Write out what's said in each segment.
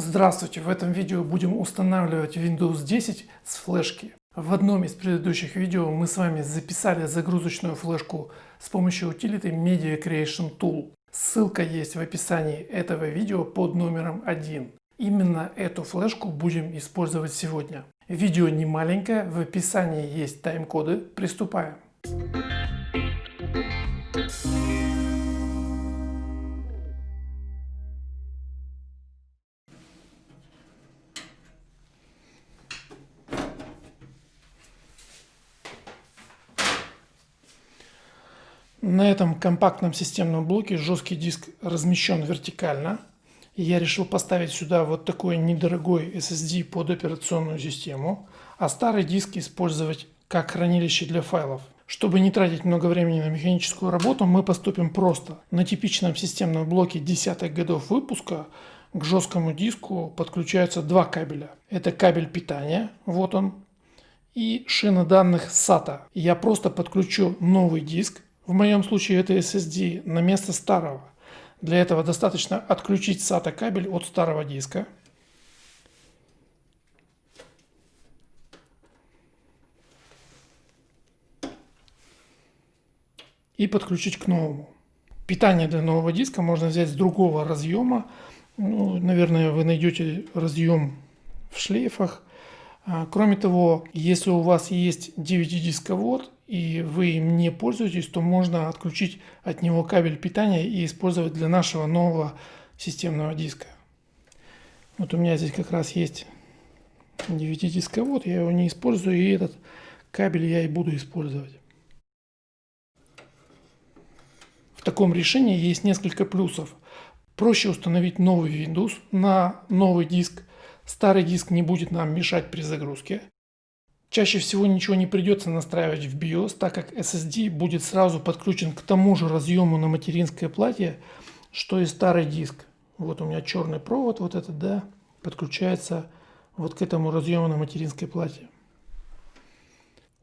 Здравствуйте! В этом видео будем устанавливать Windows 10 с флешки. В одном из предыдущих видео мы с вами записали загрузочную флешку с помощью утилиты Media Creation Tool. Ссылка есть в описании этого видео под номером 1. Именно эту флешку будем использовать сегодня. Видео не маленькое, в описании есть тайм-коды. Приступаем. На этом компактном системном блоке жесткий диск размещен вертикально. И я решил поставить сюда вот такой недорогой SSD под операционную систему, а старый диск использовать как хранилище для файлов. Чтобы не тратить много времени на механическую работу, мы поступим просто. На типичном системном блоке десятых годов выпуска к жесткому диску подключаются два кабеля. Это кабель питания, вот он, и шина данных SATA. Я просто подключу новый диск. В моем случае это SSD на место старого. Для этого достаточно отключить SATA кабель от старого диска. И подключить к новому. Питание для нового диска можно взять с другого разъема. Наверное, вы найдете разъем в шлейфах. Кроме того, если у вас есть DVD-дисковод и вы им не пользуетесь, то можно отключить от него кабель питания и использовать для нашего нового системного диска. Вот у меня здесь как раз есть DVD-дисковод, я его не использую, и этот кабель я и буду использовать. В таком решении есть несколько плюсов. Проще установить новый Windows на новый диск. Старый диск не будет нам мешать при загрузке. Чаще всего ничего не придется настраивать в BIOS, так как SSD будет сразу подключен к тому же разъему на материнской плате, что и старый диск. Вот у меня черный провод, вот этот, да, подключается вот к этому разъему на материнской плате.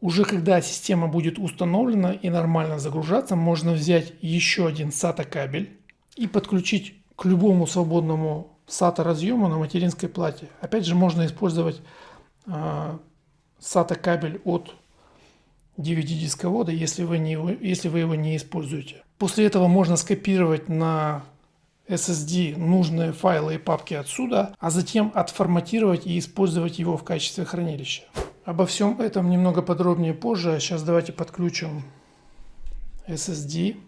Уже когда система будет установлена и нормально загружаться, можно взять еще один SATA кабель и подключить к любому свободному SATA разъему на материнской плате. Опять же, можно использовать SATA кабель от DVD-дисковода, если вы его не используете. После этого можно скопировать на SSD нужные файлы и папки отсюда, а затем отформатировать и использовать его в качестве хранилища. Обо всем этом немного подробнее позже. Сейчас давайте подключим SSD.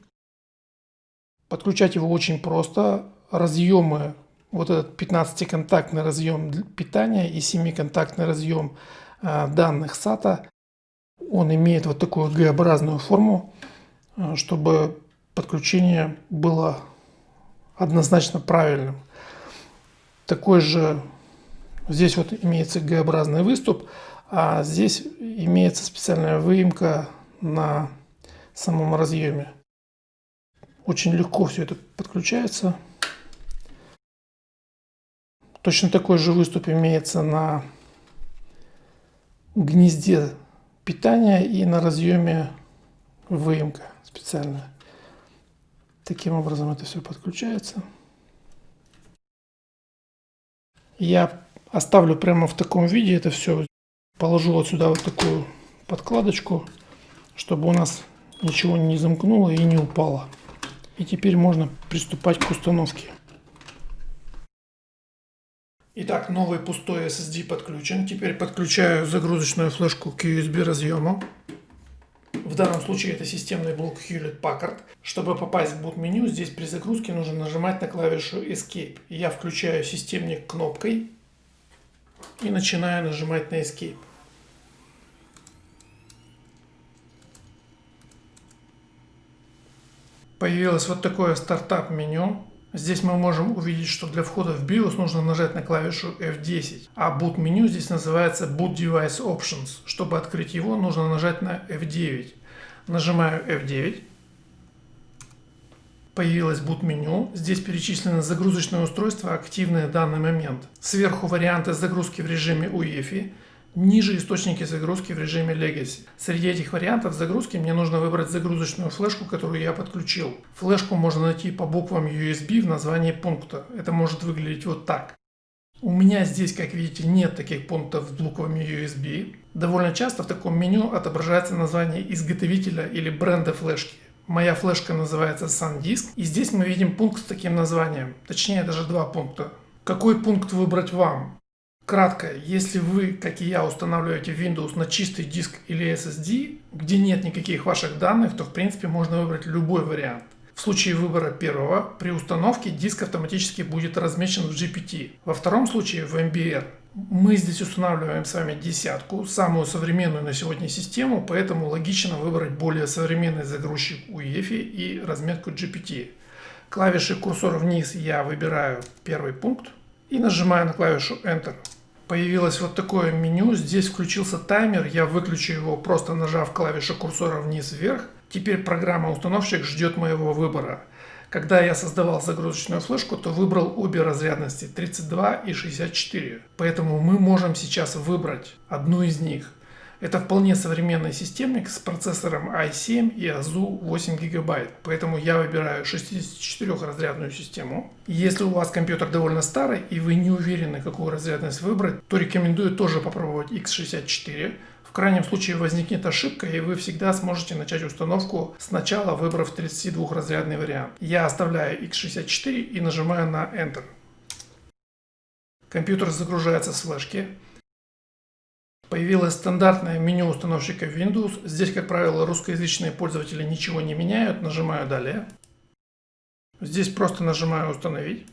Подключать его очень просто. Разъемы, вот этот 15-контактный разъем питания и 7-контактный разъем данных SATA, он имеет вот такую Г-образную форму, чтобы подключение было однозначно правильным. Такой же здесь вот имеется Г-образный выступ, а здесь имеется специальная выемка на самом разъеме. Очень легко все это подключается. Точно такой же выступ имеется на гнезде питания и на разъеме выемка специальная. Таким образом это все подключается. Я оставлю прямо в таком виде это все. Положу вот сюда вот такую подкладочку, чтобы у нас ничего не замкнуло и не упало. И теперь можно приступать к установке. Итак, новый пустой SSD подключен. Теперь подключаю загрузочную флешку к USB разъему. В данном случае это системный блок Hewlett Packard. Чтобы попасть в boot-меню, здесь при загрузке нужно нажимать на клавишу Escape. Я включаю системник кнопкой и начинаю нажимать на Escape. Появилось вот такое стартап-меню. Здесь мы можем увидеть, что для входа в BIOS нужно нажать на клавишу F10. А boot-меню здесь называется Boot Device Options. Чтобы открыть его, нужно нажать на F9. Нажимаю F9. Появилось boot-меню. Здесь перечислены загрузочные устройства, активные в данный момент. Сверху варианты загрузки в режиме UEFI. Ниже источники загрузки в режиме Legacy. Среди этих вариантов загрузки мне нужно выбрать загрузочную флешку, которую я подключил. Флешку можно найти по буквам USB в названии пункта. Это может выглядеть вот так. У меня здесь, как видите, нет таких пунктов с буквами USB. Довольно часто в таком меню отображается название изготовителя или бренда флешки. Моя флешка называется SanDisk, и здесь мы видим пункт с таким названием, точнее даже два пункта. Какой пункт выбрать вам? Кратко, если вы, как и я, устанавливаете Windows на чистый диск или SSD, где нет никаких ваших данных, то в принципе можно выбрать любой вариант. В случае выбора первого, при установке диск автоматически будет размещен в GPT. Во втором случае в MBR. Мы здесь устанавливаем с вами десятку, самую современную на сегодня систему, поэтому логично выбрать более современный загрузчик UEFI и разметку GPT. Клавишей курсора вниз я выбираю первый пункт и нажимаю на клавишу Enter. Появилось вот такое меню, здесь включился таймер, я выключу его, просто нажав клавишу курсора вниз-вверх. Теперь программа-установщик ждет моего выбора. Когда я создавал загрузочную флешку, то выбрал обе разрядности 32 и 64. Поэтому мы можем сейчас выбрать одну из них. Это вполне современный системник с процессором i7 и AZU 8 ГБ. Поэтому я выбираю 64-разрядную систему. Если у вас компьютер довольно старый и вы не уверены, какую разрядность выбрать, то рекомендую тоже попробовать x64. В крайнем случае возникнет ошибка, и вы всегда сможете начать установку сначала, выбрав 32-разрядный вариант. Я оставляю x64 и нажимаю на Enter. Компьютер загружается с флешки. Появилось стандартное меню установщика Windows. Здесь, как правило, русскоязычные пользователи ничего не меняют. Нажимаю «Далее». Здесь просто нажимаю «Установить».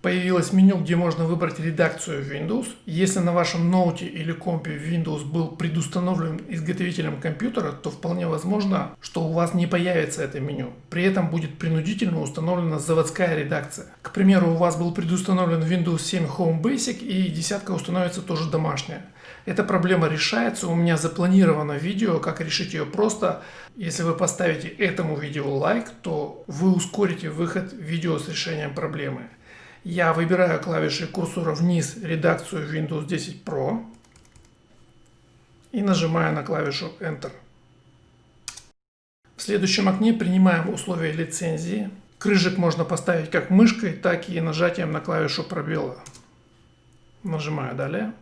Появилось меню, где можно выбрать редакцию Windows. Если на вашем ноуте или компе Windows был предустановлен изготовителем компьютера, то вполне возможно, что у вас не появится это меню. При этом будет принудительно установлена заводская редакция. К примеру, у вас был предустановлен Windows 7 Home Basic и десятка установится тоже домашняя. Эта проблема решается, у меня запланировано видео, как решить ее просто. Если вы поставите этому видео лайк, то вы ускорите выход видео с решением проблемы. Я выбираю клавишей курсора вниз редакцию Windows 10 Pro и нажимаю на клавишу Enter. В следующем окне принимаем условия лицензии. Крыжик можно поставить как мышкой, так и нажатием на клавишу пробела. Нажимаю «Далее».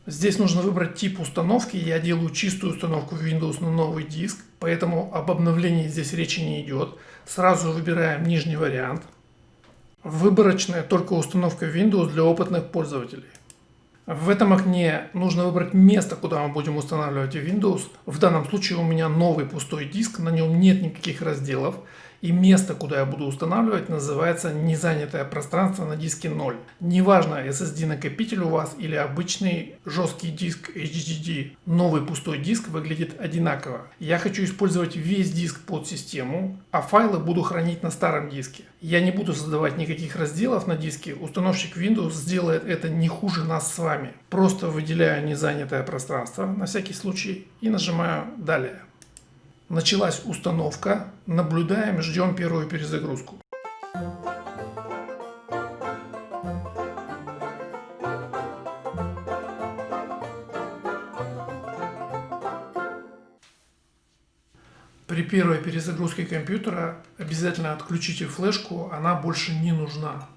Здесь нужно выбрать тип установки. Я делаю чистую установку Windows на новый диск, поэтому об обновлении здесь речи не идет. Сразу выбираем нижний вариант. Выборочная только установка Windows для опытных пользователей. В этом окне нужно выбрать место, куда мы будем устанавливать Windows. В данном случае у меня новый пустой диск, на нем нет никаких разделов. И место, куда я буду устанавливать, называется незанятое пространство на диске 0. Неважно, SSD накопитель у вас или обычный жесткий диск HDD, новый пустой диск выглядит одинаково. Я хочу использовать весь диск под систему, а файлы буду хранить на старом диске. Я не буду создавать никаких разделов на диске, установщик Windows сделает это не хуже нас с вами. Просто выделяю незанятое пространство на всякий случай и нажимаю «Далее». Началась установка, наблюдаем, ждем первую перезагрузку. При первой перезагрузке компьютера обязательно отключите флешку, она больше не нужна.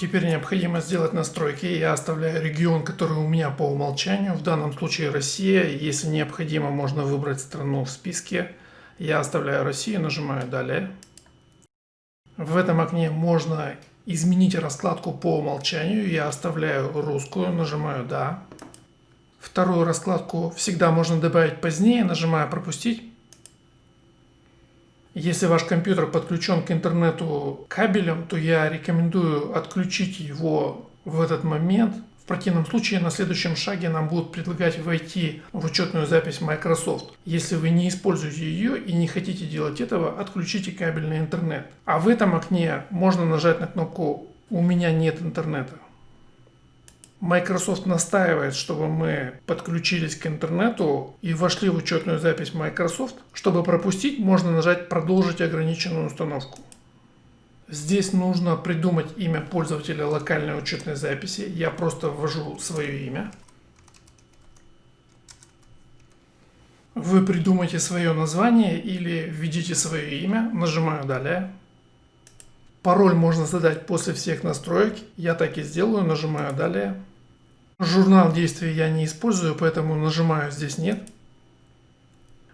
Теперь необходимо сделать настройки. Я оставляю регион, который у меня по умолчанию. В данном случае Россия. Если необходимо, можно выбрать страну в списке. Я оставляю Россию, нажимаю «Далее». В этом окне можно изменить раскладку по умолчанию. Я оставляю русскую, нажимаю «Да». Вторую раскладку всегда можно добавить позднее, нажимаю «Пропустить». Если ваш компьютер подключен к интернету кабелем, то я рекомендую отключить его в этот момент. В противном случае на следующем шаге нам будут предлагать войти в учетную запись Microsoft. Если вы не используете ее и не хотите делать этого, отключите кабельный интернет. А в этом окне можно нажать на кнопку «У меня нет интернета». Microsoft настаивает, чтобы мы подключились к интернету и вошли в учетную запись Microsoft. Чтобы пропустить, можно нажать «Продолжить ограниченную установку». Здесь нужно придумать имя пользователя локальной учетной записи. Я просто ввожу свое имя. Вы придумайте свое название или введите свое имя. Нажимаю «Далее». Пароль можно задать после всех настроек. Я так и сделаю. Нажимаю «Далее». Журнал действий я не использую, поэтому нажимаю здесь «Нет».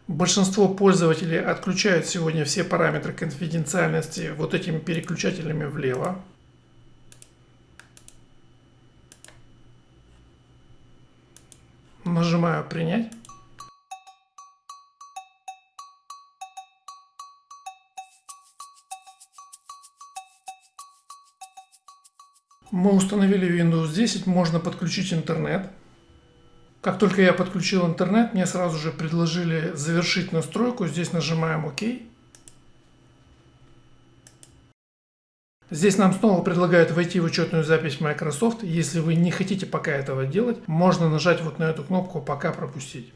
Большинство пользователей отключают сегодня все параметры конфиденциальности вот этими переключателями влево. Нажимаю «Принять». Мы установили Windows 10, можно подключить интернет. Как только я подключил интернет, мне сразу же предложили завершить настройку. Здесь нажимаем ОК. Здесь нам снова предлагают войти в учетную запись Microsoft. Если вы не хотите пока этого делать, можно нажать вот на эту кнопку «Пока пропустить».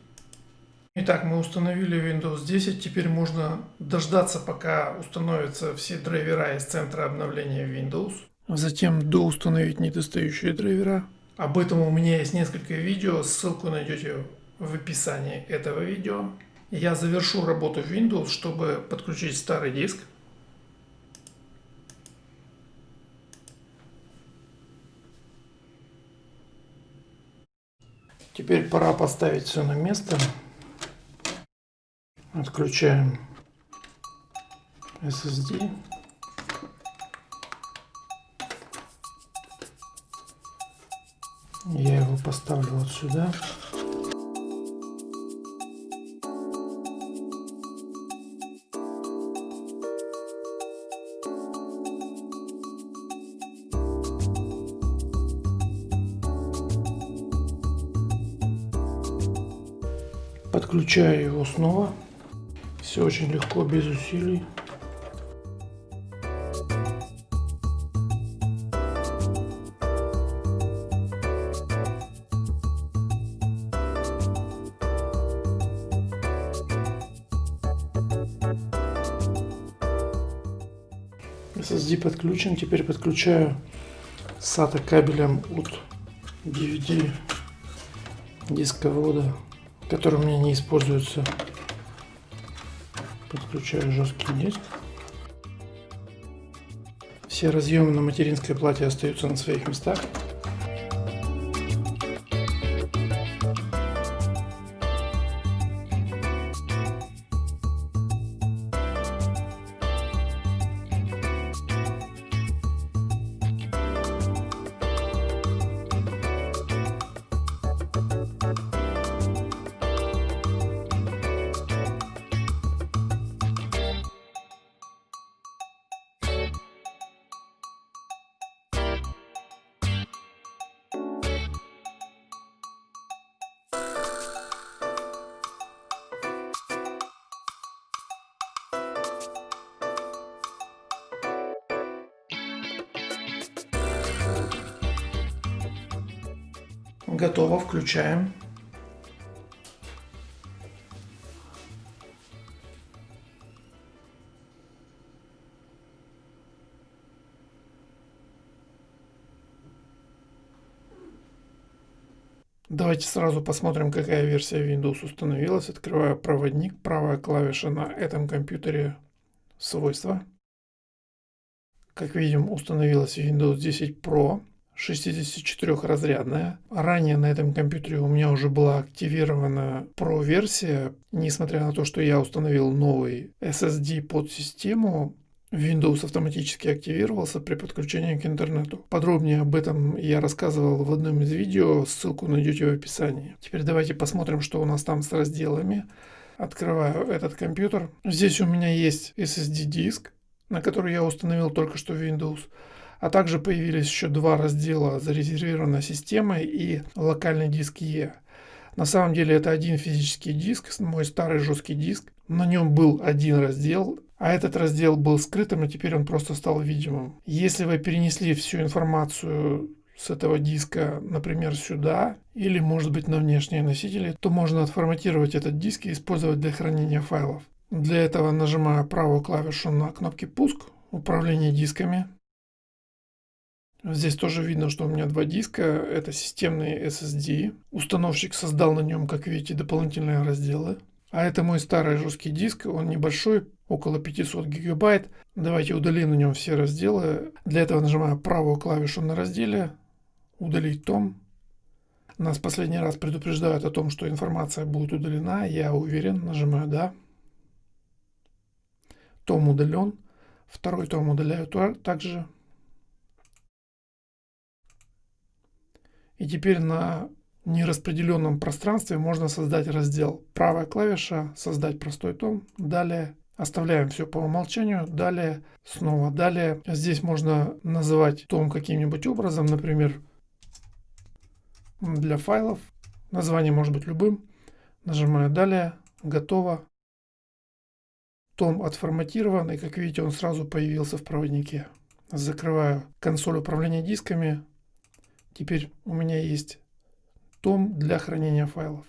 Итак, мы установили Windows 10. Теперь можно дождаться, пока установятся все драйвера из центра обновления Windows. Затем доустановить недостающие драйвера. Об этом у меня есть несколько видео, ссылку найдете в описании этого видео. Я завершу работу Windows, чтобы подключить старый диск. Теперь пора поставить все на место. Отключаем SSD. Я его поставлю вот сюда. Подключаю его снова. Все очень легко, без усилий. SSD подключен. Теперь подключаю SATA кабелем от DVD дисковода, который у меня не используется. Подключаю жесткий диск. Все разъемы на материнской плате остаются на своих местах. Готово, включаем. Давайте сразу посмотрим, какая версия Windows установилась. Открываю проводник, правая клавиша на этом компьютере, свойства. Как видим, установилась Windows 10 Pro. 64-разрядная. Ранее на этом компьютере у меня уже была активирована Pro версия. Несмотря на то, что я установил новый SSD под систему, Windows автоматически активировался при подключении к интернету. Подробнее об этом я рассказывал в одном из видео, ссылку найдете в описании. Теперь давайте посмотрим, что у нас там с разделами. Открываю этот компьютер. Здесь у меня есть SSD-диск, на который я установил только что Windows. А также появились еще два раздела: зарезервированная система и локальный диск E. На самом деле это один физический диск, мой старый жесткий диск. На нем был один раздел, а этот раздел был скрытым, и теперь он просто стал видимым. Если вы перенесли всю информацию с этого диска, например, сюда, или может быть на внешние носители, то можно отформатировать этот диск и использовать для хранения файлов. Для этого нажимаю правую клавишу на кнопке «Пуск», «Управление дисками». Здесь тоже видно, что у меня два диска. Это системный SSD. Установщик создал на нем, как видите, дополнительные разделы. А это мой старый жесткий диск, он небольшой, около 500 гигабайт. Давайте удалим на нем все разделы. Для этого нажимаю правую клавишу на разделе, удалить том. Нас последний раз предупреждают о том, что информация будет удалена. Я уверен, нажимаю «Да». Том удален. Второй том удаляю также. И теперь на нераспределенном пространстве можно создать раздел. Правая клавиша «Создать простой том». Далее оставляем все по умолчанию. Далее снова далее. Здесь можно называть том каким-нибудь образом. Например, для файлов. Название может быть любым. Нажимаю «Далее». Готово. Том отформатирован. И как видите, он сразу появился в проводнике. Закрываю консоль управления дисками. Теперь у меня есть том для хранения файлов.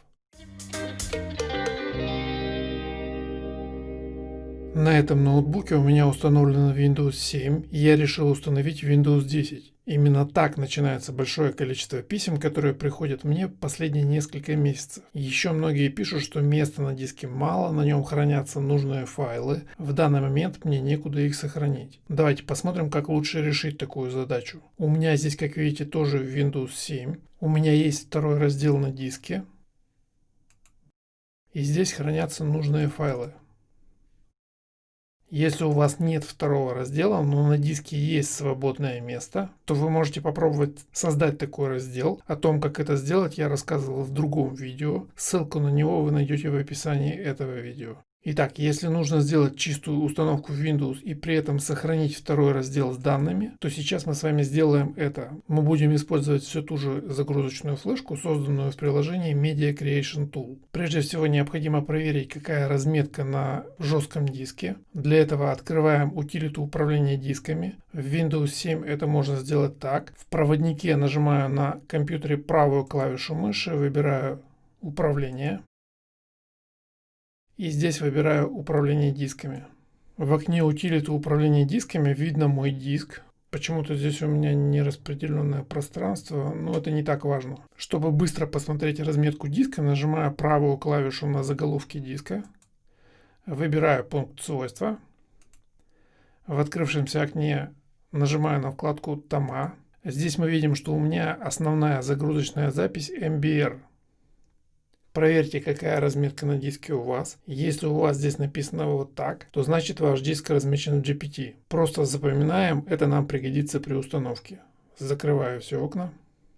На этом ноутбуке у меня установлено Windows 7, и я решил установить Windows 10. Именно так начинается большое количество писем, которые приходят мне последние несколько месяцев. Еще многие пишут, что места на диске мало, на нем хранятся нужные файлы. В данный момент мне некуда их сохранить. Давайте посмотрим, как лучше решить такую задачу. У меня здесь, как видите, тоже Windows 7. У меня есть второй раздел на диске. И здесь хранятся нужные файлы. Если у вас нет второго раздела, но на диске есть свободное место, то вы можете попробовать создать такой раздел. О том, как это сделать, я рассказывал в другом видео. Ссылку на него вы найдете в описании этого видео. Итак, если нужно сделать чистую установку Windows и при этом сохранить второй раздел с данными, то сейчас мы с вами сделаем это. Мы будем использовать всю ту же загрузочную флешку, созданную в приложении Media Creation Tool. Прежде всего необходимо проверить, какая разметка на жестком диске. Для этого открываем утилиту управления дисками. В Windows 7 это можно сделать так. В проводнике нажимаю на компьютере правую клавишу мыши, выбираю управление. И здесь выбираю управление дисками. В окне утилиты управления дисками видно мой диск. Почему-то здесь у меня нераспределенное пространство, но это не так важно. Чтобы быстро посмотреть разметку диска, нажимаю правую клавишу на заголовке диска. Выбираю пункт свойства. В открывшемся окне нажимаю на вкладку «Тома». Здесь мы видим, что у меня основная загрузочная запись MBR. Проверьте, какая разметка на диске у вас. Если у вас здесь написано вот так, то значит ваш диск размещен в GPT. Просто запоминаем, это нам пригодится при установке. Закрываю все окна.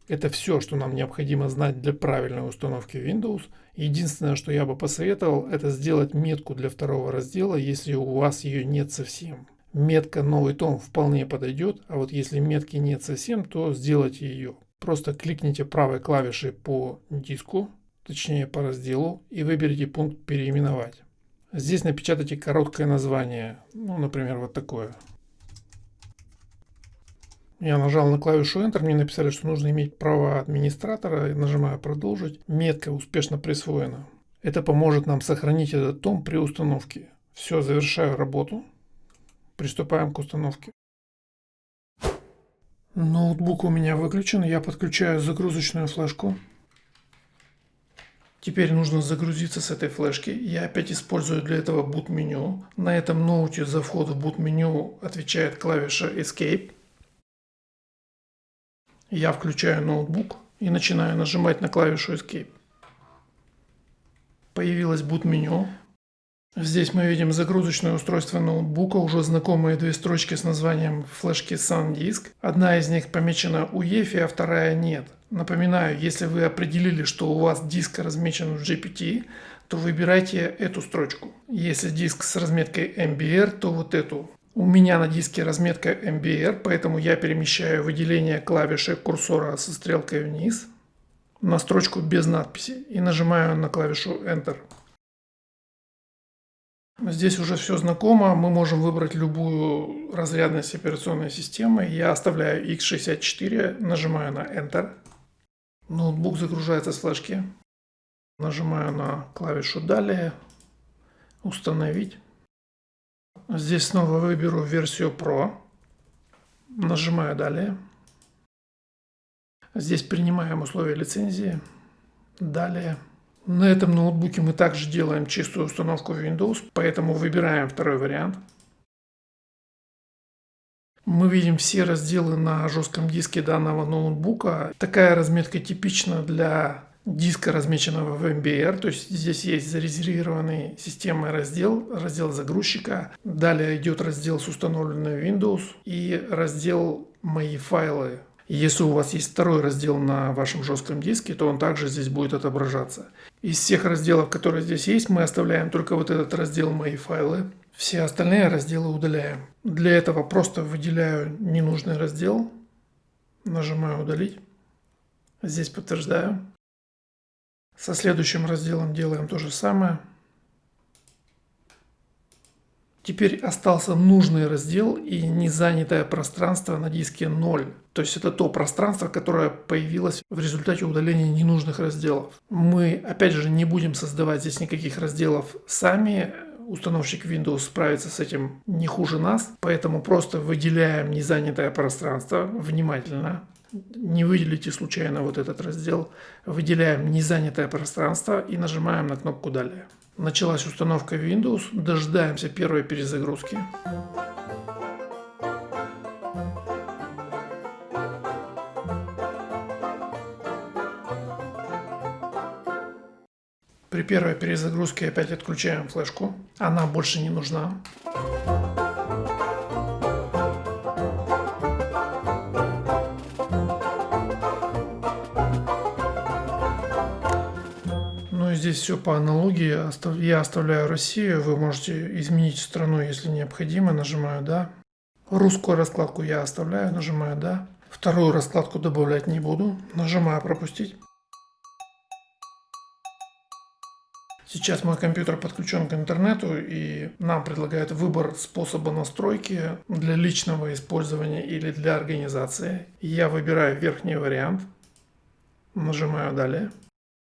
Это все, что нам необходимо знать для правильной установки Windows. Единственное, что я бы посоветовал, это сделать метку для второго раздела, если у вас ее нет совсем. Метка «Новый том» вполне подойдет, а вот если метки нет совсем, то сделайте ее. Просто кликните правой клавишей по диску, точнее по разделу, и выберите пункт «Переименовать». Здесь напечатайте короткое название, ну, например, вот такое. Я нажал на клавишу Enter, мне написали, что нужно иметь права администратора, нажимаю «Продолжить». Метка успешно присвоена. Это поможет нам сохранить этот том при установке. Все, завершаю работу. Приступаем к установке. Ноутбук у меня выключен, я подключаю загрузочную флешку. Теперь нужно загрузиться с этой флешки. Я опять использую для этого boot-меню. На этом ноуте за вход в boot-меню отвечает клавиша Escape. Я включаю ноутбук и начинаю нажимать на клавишу Escape. Появилось boot-меню. Здесь мы видим загрузочное устройство ноутбука, уже знакомые две строчки с названием флешки SanDisk. Одна из них помечена UEFI, а вторая нет. Напоминаю, если вы определили, что у вас диск размечен в GPT, то выбирайте эту строчку. Если диск с разметкой MBR, то вот эту. У меня на диске разметка MBR, поэтому я перемещаю выделение клавиши курсора со стрелкой вниз на строчку без надписи и нажимаю на клавишу Enter. Здесь уже все знакомо, мы можем выбрать любую разрядность операционной системы. Я оставляю x64, нажимаю на Enter. Ноутбук загружается с флешки. Нажимаю на клавишу «Далее», «Установить». Здесь снова выберу версию Pro. Нажимаю «Далее». Здесь принимаем условия лицензии. «Далее». На этом ноутбуке мы также делаем чистую установку Windows, поэтому выбираем второй вариант. Мы видим все разделы на жестком диске данного ноутбука. Такая разметка типична для диска, размеченного в MBR. То есть здесь есть зарезервированный системой раздел загрузчика. Далее идет раздел с установленной Windows и раздел «Мои файлы». Если у вас есть второй раздел на вашем жестком диске, то он также здесь будет отображаться. Из всех разделов, которые здесь есть, мы оставляем только вот этот раздел «Мои файлы». Все остальные разделы удаляем. Для этого просто выделяю ненужный раздел, нажимаю «Удалить». Здесь подтверждаю. Со следующим разделом делаем то же самое. Теперь остался нужный раздел и незанятое пространство на диске 0. То есть это то пространство, которое появилось в результате удаления ненужных разделов. Мы опять же не будем создавать здесь никаких разделов сами. Установщик Windows справится с этим не хуже нас. Поэтому просто выделяем незанятое пространство внимательно. Не выделите случайно вот этот раздел. Выделяем незанятое пространство и нажимаем на кнопку «Далее». Началась установка Windows. Дожидаемся первой перезагрузки. При первой перезагрузке опять отключаем флешку. Она больше не нужна. Здесь все по аналогии. Я оставляю Россию. Вы можете изменить страну, если необходимо. Нажимаю «Да». Русскую раскладку я оставляю. Нажимаю «Да». Вторую раскладку добавлять не буду. Нажимаю «Пропустить». Сейчас мой компьютер подключен к интернету, и нам предлагают выбор способа настройки для личного использования или для организации. Я выбираю верхний вариант. Нажимаю «Далее».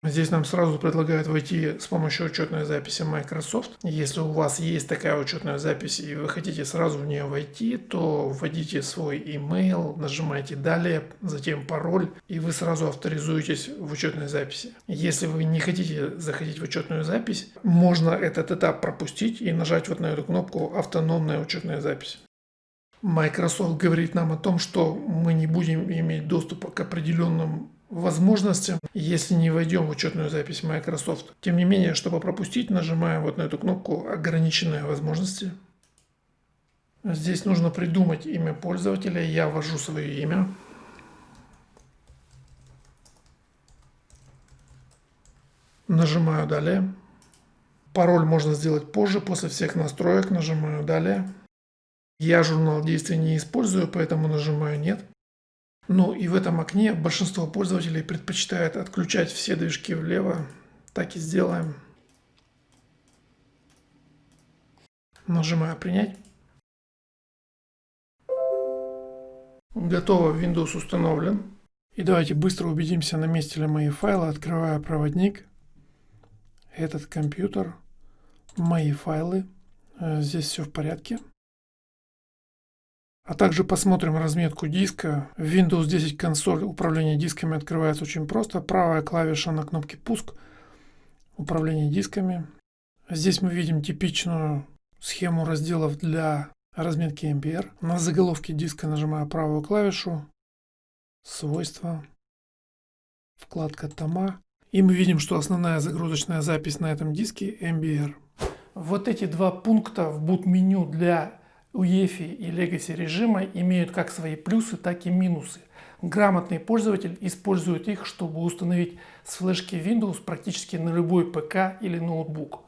Здесь нам сразу предлагают войти с помощью учетной записи Microsoft. Если у вас есть такая учетная запись и вы хотите сразу в нее войти, то вводите свой email, нажимаете «Далее», затем пароль, и вы сразу авторизуетесь в учетной записи. Если вы не хотите заходить в учетную запись, можно этот этап пропустить и нажать вот на эту кнопку «Автономная учетная запись». Microsoft говорит нам о том, что мы не будем иметь доступа к определенным возможностям, если не войдем в учетную запись Microsoft. Тем не менее, чтобы пропустить, нажимаем вот на эту кнопку «Ограниченные возможности». Здесь нужно придумать имя пользователя. Я ввожу свое имя. Нажимаю «Далее». Пароль можно сделать позже, после всех настроек. Нажимаю «Далее». Я журнал действий не использую, поэтому нажимаю «Нет». Ну и в этом окне большинство пользователей предпочитает отключать все движки влево. Так и сделаем. Нажимаю «Принять». Готово, Windows установлен. И давайте быстро убедимся, на месте ли мои файлы. Открываю проводник. Этот компьютер. Мои файлы. Здесь все в порядке. А также посмотрим разметку диска. В Windows 10 консоль управления дисками открывается очень просто. Правая клавиша на кнопке «Пуск». Управление дисками. Здесь мы видим типичную схему разделов для разметки MBR. На заголовке диска нажимаю правую клавишу. Свойства. Вкладка «Тома». И мы видим, что основная загрузочная запись на этом диске MBR. Вот эти два пункта в boot-меню для UEFI и Legacy режима имеют как свои плюсы, так и минусы. Грамотный пользователь использует их, чтобы установить с флешки Windows практически на любой ПК или ноутбук.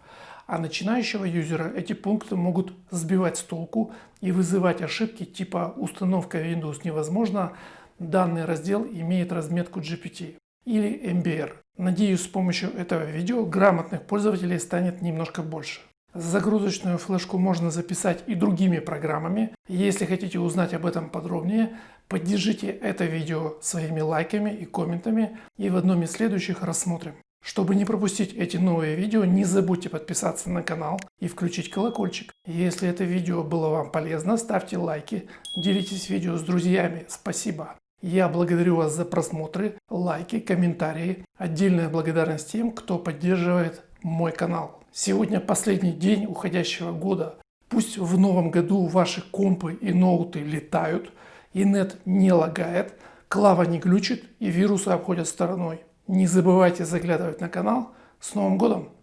А начинающего юзера эти пункты могут сбивать с толку и вызывать ошибки типа «Установка Windows невозможна», «Данный раздел имеет разметку GPT» или MBR. Надеюсь, с помощью этого видео грамотных пользователей станет немножко больше. Загрузочную флешку можно записать и другими программами. Если хотите узнать об этом подробнее, поддержите это видео своими лайками и комментами, и в одном из следующих рассмотрим. Чтобы не пропустить эти новые видео, не забудьте подписаться на канал и включить колокольчик. Если это видео было вам полезно, ставьте лайки, делитесь видео с друзьями. Спасибо! Я благодарю вас за просмотры, лайки, комментарии. Отдельная благодарность тем, кто поддерживает мой канал. Сегодня последний день уходящего года. Пусть в новом году ваши компы и ноуты летают, и нет не лагает, клава не глючит и вирусы обходят стороной. Не забывайте заглядывать на канал. С Новым годом!